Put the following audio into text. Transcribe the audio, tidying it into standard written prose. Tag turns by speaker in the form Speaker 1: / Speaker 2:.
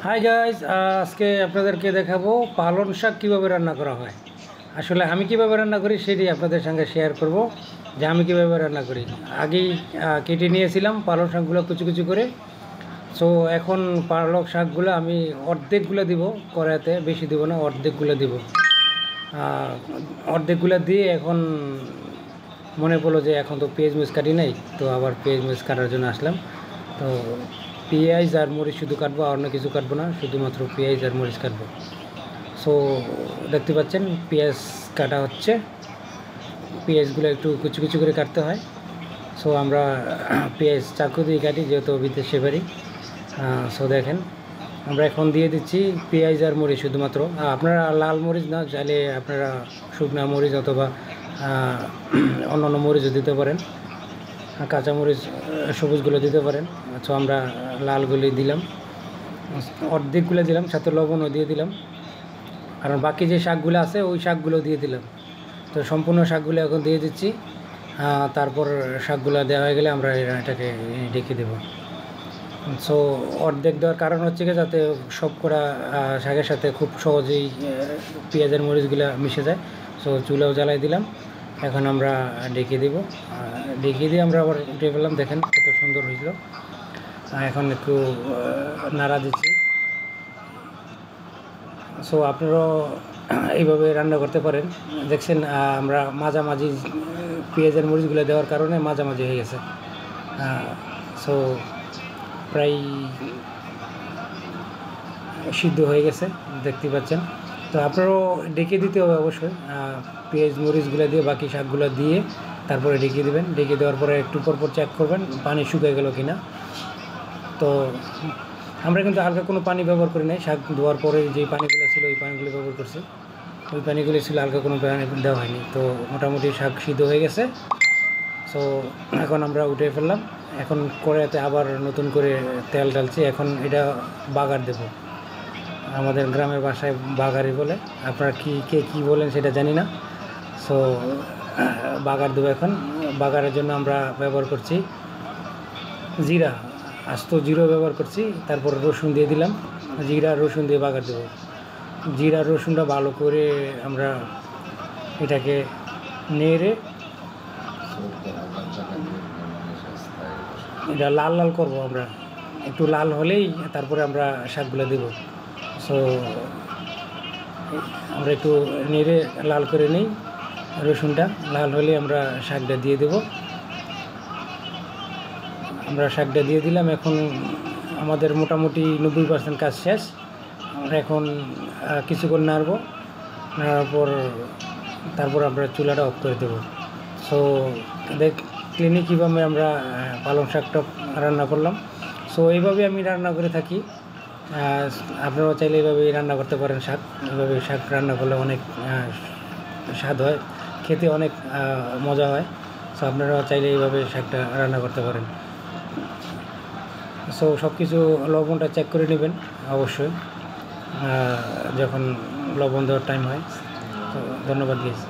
Speaker 1: Hi guys, আজকে আপনাদেরকে দেখাবো পালং শাক কীভাবে রান্না করা হয়। আসলে আমি কীভাবে রান্না করি সেটি আপনাদের সঙ্গে শেয়ার করব যে আমি কীভাবে রান্না করি। আগেই কেটে নিয়েছিলাম পালং শাকগুলো কুচি কুচি করে। সো এখন পালং শাকগুলো আমি অর্ধেকগুলো দিব কড়াইতে, বেশি দিব না, অর্ধেকগুলো দিব। অর্ধেকগুলো দিয়ে এখন মনে পড়লো যে এখন তো পেঁয়াজ মরিচ কাটি নাই, তো আবার পেঁয়াজ মরিচ কাটার জন্য আসলাম। তো পেঁয়াজ আর মরিচ শুধু কাটবো, আর অন্য কিছু কাটবো না, শুধুমাত্র পেঁয়াজ আর মরিচ কাটবো। সো দেখতে পাচ্ছেন পেঁয়াজ কাটা হচ্ছে। পেঁয়াজগুলো একটু কুচি কুচি করে কাটতে হয়। সো আমরা পেঁয়াজ চাকু দিয়ে কাটি, যেহেতু বিদেশে বাড়ি। সো দেখেন আমরা এখন দিয়ে দিচ্ছি পেঁয়াজ আর মরিচ শুধুমাত্র। আপনারা লাল মরিচ না চাইলে আপনারা শুকনা মরিচ অথবা অন্যান্য মরিচও দিতে পারেন, কাঁচামরিচ সবুজগুলো দিতে পারেন। সো আমরা লালগুলি দিলাম, অর্ধেকগুলো দিলাম, সাথে লবণও দিয়ে দিলাম। কারণ বাকি যে শাকগুলো আছে ওই শাকগুলো দিয়ে দিলাম। তো সম্পূর্ণ শাকগুলো এখন দিয়ে দিচ্ছি। তারপর শাকগুলো দেওয়া হয়ে গেলে আমরা এটাকে ঢেকে দেবো। সো অর্ধেক দেওয়ার কারণ হচ্ছে কি, যাতে সব করা শাকের সাথে খুব সহজেই পেঁয়াজের মরিচগুলো মিশে যায়। সো চুলাও জ্বালাই দিলাম। এখন আমরা ঢেকে দেব। ঢেকে দিয়ে আমরা আবার উঠে ফেললাম। দেখেন কত সুন্দর হয়েছিল। এখন একটু নাড়া দিচ্ছি। সো আপনারাও এইভাবে রান্না করতে পারেন। দেখছেন আমরা মাঝামাঝি পেঁয়াজের মরিচগুলো দেওয়ার কারণে মাঝামাঝি হয়ে গেছে। সো প্রায় সিদ্ধ হয়ে গেছে, দেখতে পাচ্ছেন। তো আপনারাও ডেকে দিতে হবে অবশ্যই। পেঁয়াজ মরিচগুলো দিয়ে বাকি শাকগুলো দিয়ে তারপরে ঢেকে দেবেন। ঢেকে দেওয়ার পরে একটু পরপর চেক করবেন পানি শুকিয়ে গেল কি না। তো আমরা কিন্তু হালকা কোনো পানি ব্যবহার করি নাই। শাক ধোয়ার পরে যে পানিগুলো ছিল ওই পানিগুলো ব্যবহার করছি। ওই পানিগুলো ছিল, হালকা কোনো পানি দেওয়া হয়নি। তো মোটামুটি শাক সিদ্ধ হয়ে গেছে। সো এখন আমরা উঠে ফেললাম। এখন কড়াইতে আবার নতুন করে তেল ঢালছি। এখন এটা বাগার দেব। আমাদের গ্রামের ভাষায় বাগারি বলে, আপনারা কে কী বলেন সেটা জানি না। সো বাগার দেবো এখন। বাগারের জন্য আমরা ব্যবহার করছি জিরা, আস্ত জিরা ব্যবহার করছি। তারপর রসুন দিয়ে দিলাম। জিরা রসুন দিয়ে বাগার দেবো। জিরা রসুনটা ভালো করে আমরা এটাকে নেড়ে এটা লাল লাল করবো আমরা। একটু লাল হলেই তারপরে আমরা শাকগুলো দেব। সো আমরা একটু নেড়ে লাল করে নিই। রসুনটা লাল হলে আমরা শাকটা দিয়ে দেব। আমরা শাকটা দিয়ে দিলাম। এখন আমাদের মোটামুটি 90% কাজ শেষ। আমরা এখন কিছুক্ষণ নাড়ব। নাড়ার তারপর আমরা চুলাটা অফ করে দেবো। সো দেখলেনি কীভাবে আমরা পালং শাকটা রান্না করলাম। সো এইভাবে আমি রান্না করে থাকি। আপনারাও চাইলে এইভাবেই রান্না করতে পারেন শাক। এইভাবে শাক রান্না করলে অনেক স্বাদ হয়, খেতে অনেক মজা হয়। সো আপনারাও চাইলে এইভাবে শাকটা রান্না করতে পারেন। সো সব কিছু লবণটা চেক করে নেবেন অবশ্যই যখন লবণ দেওয়ার টাইম হয়। তো ধন্যবাদ গাইস।